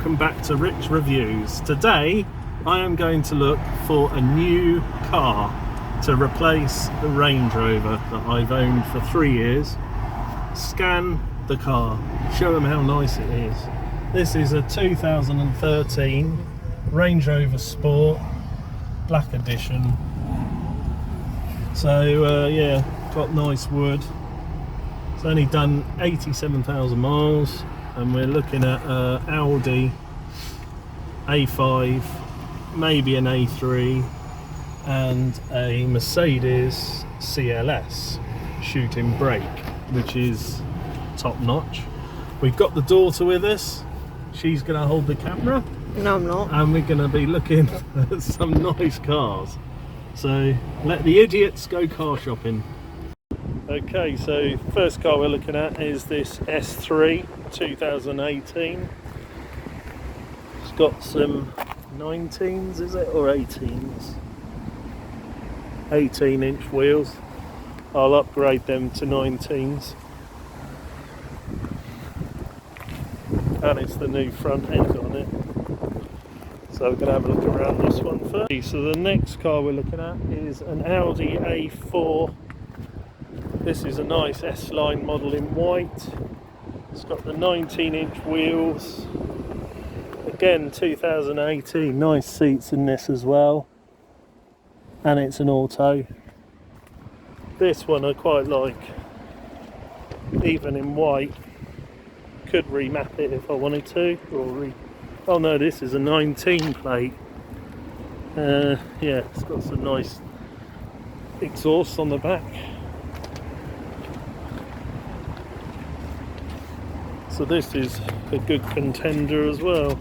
welcome back to Rich Reviews. Today I am going to look for a new car to replace the Range Rover that I've owned for 3 years. Scan the car, show them how nice it is. This is a 2013 Range Rover Sport Black Edition. So yeah, got nice wood. It's only done 87,000 miles. And we're looking at Audi A5, maybe an A3, and a Mercedes CLS shooting brake, which is top notch. We've got the daughter with us. She's going to hold the camera. No, I'm not. And we're going to be looking at some nice cars. So let the idiots go car shopping. Okay, so first car we're looking at is this S3 2018. It's got some 19s, is it, or 18s? 18-inch wheels. I'll upgrade them to 19s. And it's the new front end on it. So we're going to have a look around this one first. So the next car we're looking at is an Audi A4. This is a nice S-Line model in white. It's got the 19-inch wheels. Again, 2018. Nice seats in this as well. And it's an auto. This one I quite like. Even in white. Could remap it if I wanted to. Oh no, this is a 19 plate. Yeah, it's got some nice exhaust on the back. So this is a good contender as well.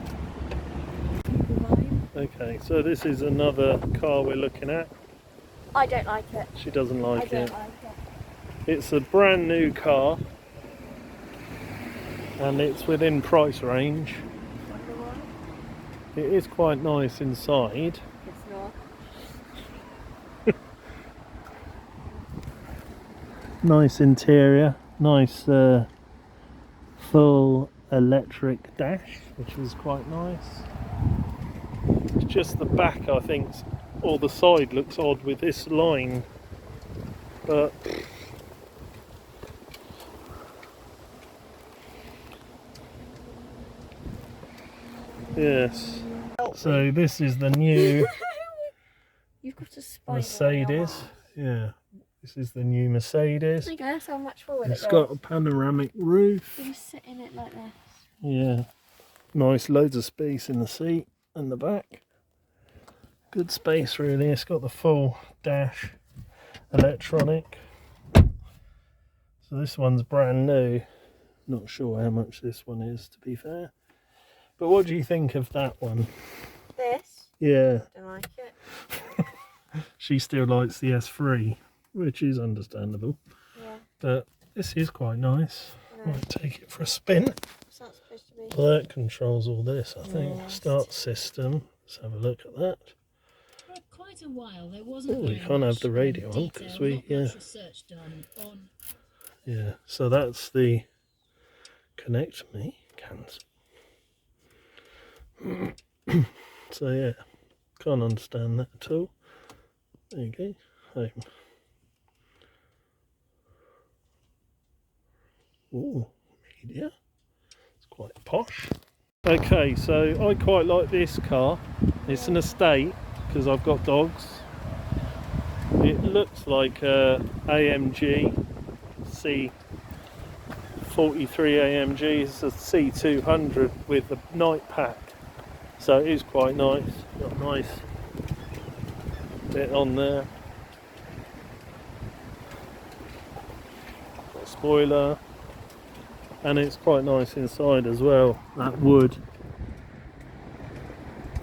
Okay, so this is another car we're looking at. I don't like it. She doesn't like it. I don't like it. It's a brand new car. And it's within price range. Wonder why? It is quite nice inside. It's not. Nice interior. Nice full electric dash, which is quite nice. It's just the back, I think, or the side looks odd with this line, but yes. So this is the new You've got a spider. Mercedes. Yeah, this is the new Mercedes. I guess how much forward It's got a panoramic roof. You just sit in it like this. Yeah, nice, loads of space in the seat and the back. Good space really. It's got the full dash, electronic. So this one's brand new. Not sure how much this one is, to be fair. But what do you think of that one? This? Yeah. Don't like it. She still likes the S3, which is understandable. Yeah. But this is quite nice. No. Might take it for a spin. What's that supposed to be? Well, that controls all this, I think. Yes. Start system. Let's have a look at that. For quite a while, there wasn't Oh, we can't have the radio on because we, research done on. yeah. So that's the connect me cancel. So yeah, can't understand that at all. There you go. Home. Ooh, media. It's quite posh. Okay, so I quite like this car. It's an estate because I've got dogs. It looks like a AMG C43 AMG. It's a C200 with a night pack. So it is quite nice. Got a nice bit on there. Got a spoiler. And it's quite nice inside as well. That wood.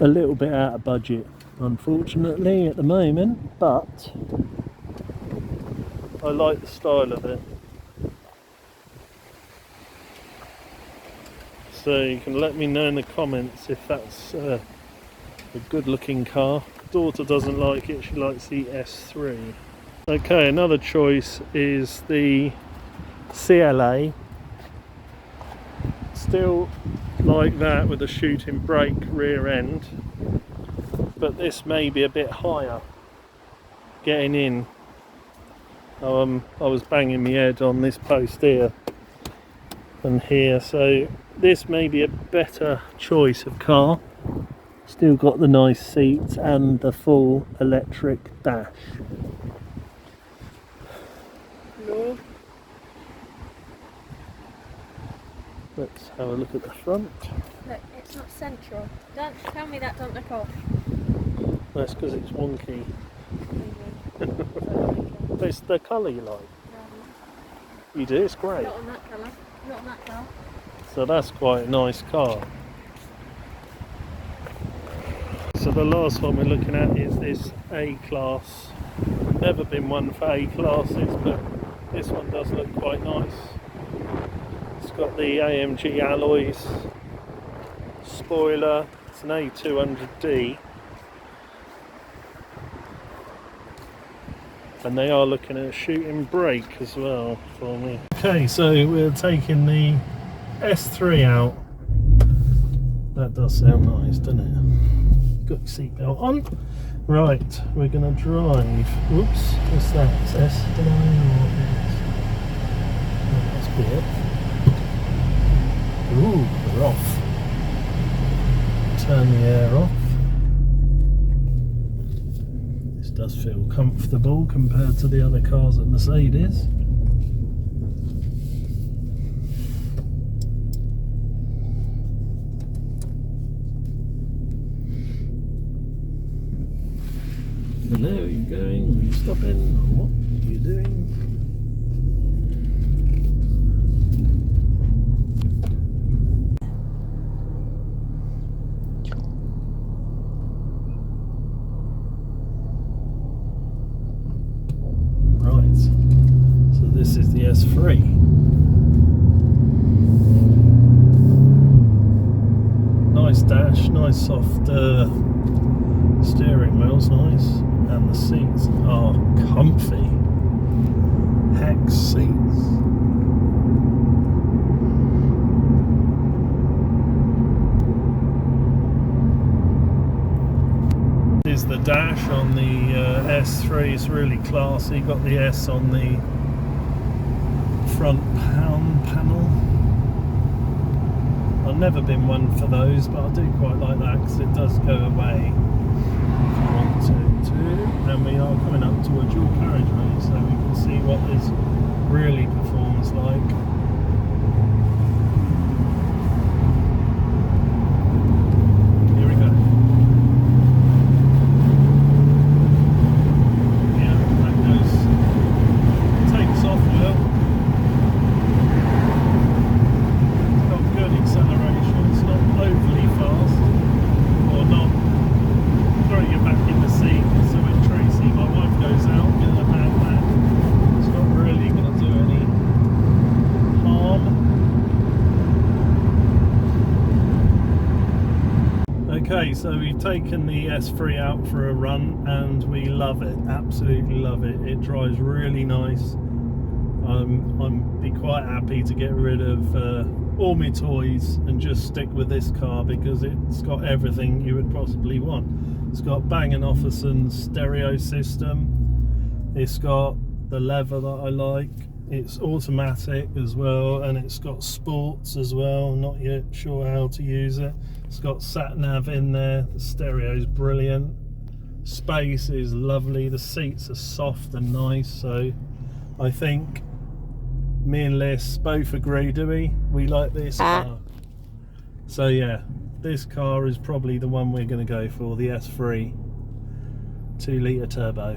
A little bit out of budget, unfortunately, at the moment, but I like the style of it. So you can let me know in the comments if that's a good looking car. Daughter doesn't like it, she likes the S3. Okay, another choice is the CLA. Still like that with a shooting brake rear end, but this may be a bit higher getting in. I was banging my head on this post here and here, so this may be a better choice of car. Still got the nice seats and the full electric dash. No. Let's have a look at the front. Look, it's not central. Don't tell me that don't look off. That's because it's wonky. But it's the colour you like. You do, it's great. Not on that colour. Not on that colour. So that's quite a nice car. So the last one we're looking at is this A-Class. Never been one for A-Classes, but this one does look quite nice. It's got the AMG alloys, spoiler, it's an A200D. And they are looking at a shooting brake as well for me. Okay, so we're taking the S3 out. That does sound nice, doesn't it? Got your seatbelt on. Right, we're going to drive. Whoops, what's that? It's S9 or S? That must be it. Ooh, we're off. Turn the air off. This does feel comfortable compared to the other cars at Mercedes. Hello, are you going? Are you stopping? What are you doing? Right, so this is the S3. Nice dash, nice soft steering wheel's nice, and the seats are comfy. Hex seats. This is the dash on the S3. It's really classy. Got the S on the front panel. I've never been one for those, but I do quite like that because it does go away if you want to. And we are coming up to a dual carriageway, so we can see what this really performs like. Here we go. Yeah, that takes off well. It's got good acceleration, it's not overly fast, or not throwing you back in the seat. So when Tracy, my wife, goes out in a bad lap, it's not really going to do any harm. Okay, so we've taken the S3 out for a run and we love it, absolutely love it. It drives really nice. I'm be quite happy to get rid of all my toys and just stick with this car because it's got everything you would possibly want. It's got Bang & Olufsen's stereo system. It's got the leather that I like. It's automatic as well, and it's got sports as well. Not yet sure how to use it. It's got sat nav in there. The stereo is brilliant. Space is lovely. The seats are soft and nice. So I think me and Liz both agree, do we? We like this car. So yeah, this car is probably the one we're going to go for, the S3 2 litre turbo.